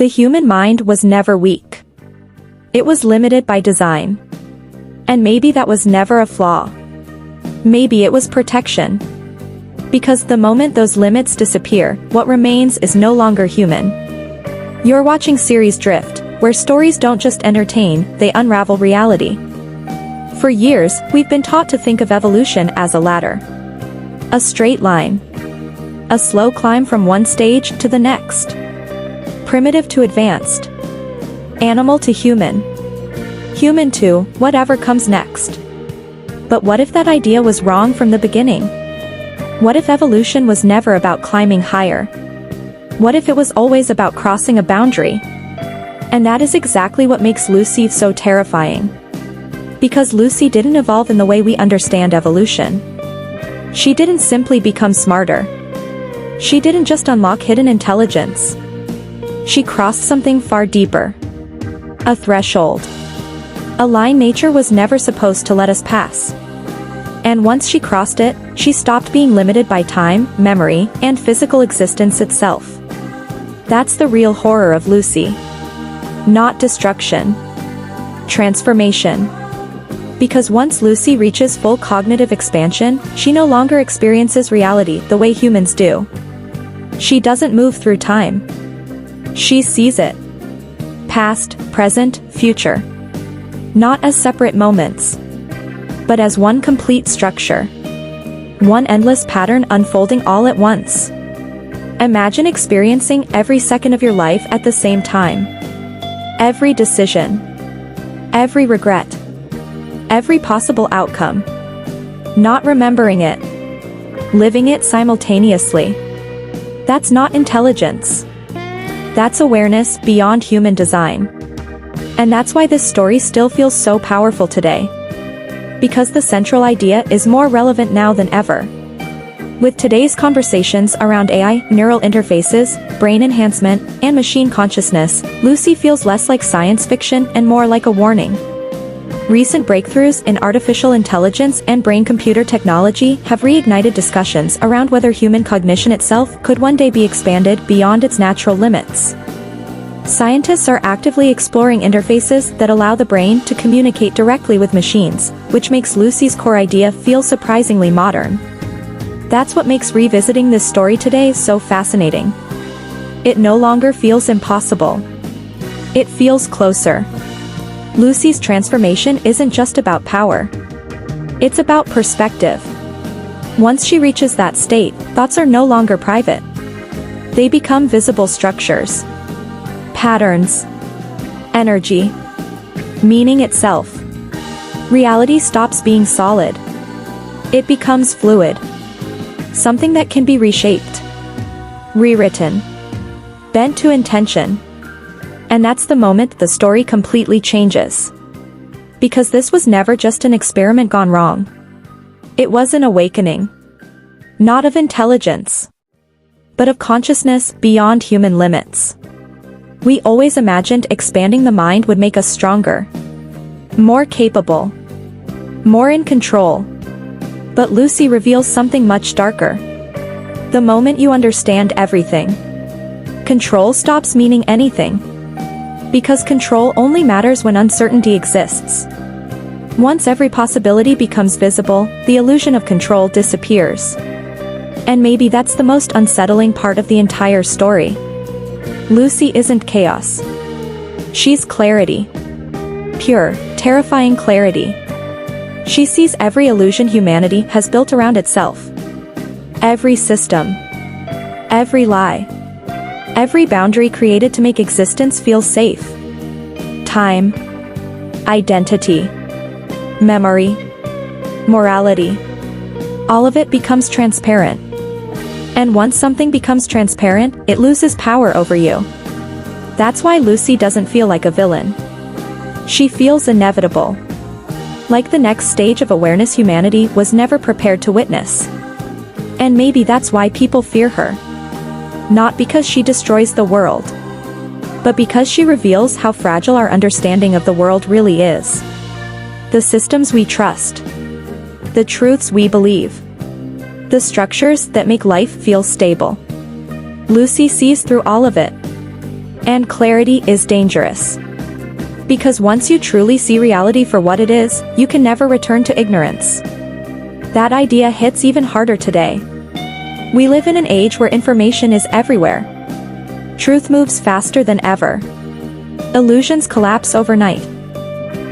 The human mind was never weak. It was limited by design. And maybe that was never a flaw. Maybe it was protection. Because the moment those limits disappear, what remains is no longer human. You're watching Series Drift, where stories don't just entertain, they unravel reality. For years, we've been taught to think of evolution as a ladder. A straight line. A slow climb from one stage to the next. Primitive to advanced. Animal to human. Human to whatever comes next. But what if that idea was wrong from the beginning? What if evolution was never about climbing higher? What if it was always about crossing a boundary? And that is exactly what makes Lucy so terrifying. Because Lucy didn't evolve in the way we understand evolution. She didn't simply become smarter. She didn't just unlock hidden intelligence. She crossed something far deeper. A threshold. A line nature was never supposed to let us pass. And once she crossed it, she stopped being limited by time, memory, and physical existence itself. That's the real horror of Lucy. Not destruction. Transformation. Because once Lucy reaches full cognitive expansion, she no longer experiences reality the way humans do. She doesn't move through time. She sees it. Past, present, future. Not as separate moments, but as one complete structure. One endless pattern unfolding all at once. Imagine experiencing every second of your life at the same time. Every decision. Every regret. Every possible outcome. Not remembering it. Living it simultaneously. That's not intelligence. That's awareness beyond human design. And that's why this story still feels so powerful today. Because the central idea is more relevant now than ever. With today's conversations around AI, neural interfaces, brain enhancement, and machine consciousness, Lucy feels less like science fiction and more like a warning. Recent breakthroughs in artificial intelligence and brain-computer technology have reignited discussions around whether human cognition itself could one day be expanded beyond its natural limits. Scientists are actively exploring interfaces that allow the brain to communicate directly with machines, which makes Lucy's core idea feel surprisingly modern. That's what makes revisiting this story today so fascinating. It no longer feels impossible. It feels closer. Lucy's transformation isn't just about power. It's about perspective. Once she reaches that state, thoughts are no longer private. They become visible structures. Patterns. Energy. Meaning itself. Reality stops being solid. It becomes fluid. Something that can be reshaped. Rewritten. Bent to intention. And that's the moment the story completely changes. Because this was never just an experiment gone wrong. It was an awakening. Not of intelligence, but of consciousness beyond human limits. We always imagined expanding the mind would make us stronger, more capable, more in control. But Lucy reveals something much darker. The moment you understand everything, control stops meaning anything. Because control only matters when uncertainty exists. Once every possibility becomes visible, the illusion of control disappears. And maybe that's the most unsettling part of the entire story. Lucy isn't chaos. She's clarity. Pure, terrifying clarity. She sees every illusion humanity has built around itself. Every system. Every lie. Every boundary created to make existence feel safe. Time. Identity. Memory. Morality. All of it becomes transparent. And once something becomes transparent, it loses power over you. That's why Lucy doesn't feel like a villain. She feels inevitable. Like the next stage of awareness humanity was never prepared to witness. And maybe that's why people fear her. Not because she destroys the world, but because she reveals how fragile our understanding of the world really is. The systems we trust. The truths we believe. The structures that make life feel stable. Lucy sees through all of it. And clarity is dangerous. Because once you truly see reality for what it is, you can never return to ignorance. That idea hits even harder today. We live in an age where information is everywhere. Truth moves faster than ever. Illusions collapse overnight.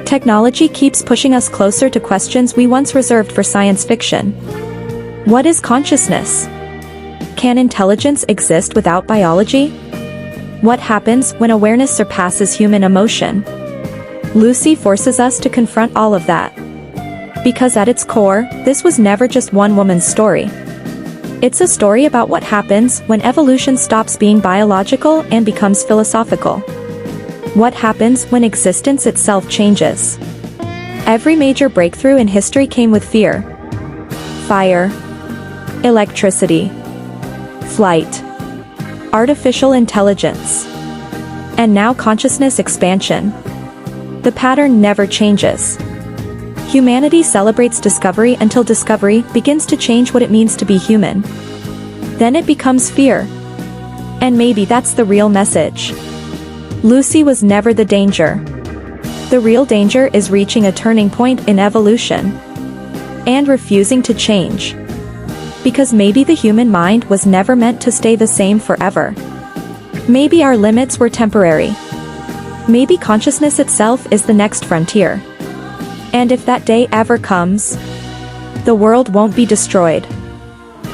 Technology keeps pushing us closer to questions we once reserved for science fiction. What is consciousness? Can intelligence exist without biology? What happens when awareness surpasses human emotion? Lucy forces us to confront all of that. Because at its core, this was never just one woman's story. It's a story about what happens when evolution stops being biological and becomes philosophical. What happens when existence itself changes? Every major breakthrough in history came with fear. Fire, electricity, flight, artificial intelligence, and now consciousness expansion. The pattern never changes. Humanity celebrates discovery until discovery begins to change what it means to be human. Then it becomes fear. And maybe that's the real message. Lucy was never the danger. The real danger is reaching a turning point in evolution. And refusing to change. Because maybe the human mind was never meant to stay the same forever. Maybe our limits were temporary. Maybe consciousness itself is the next frontier. And if that day ever comes, the world won't be destroyed.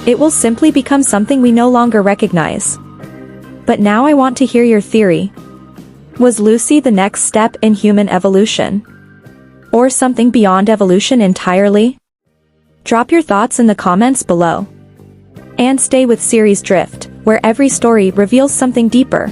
It will simply become something we no longer recognize. But now I want to hear your theory. Was Lucy the next step in human evolution? Or something beyond evolution entirely? Drop your thoughts in the comments below. And stay with Series Drift, where every story reveals something deeper.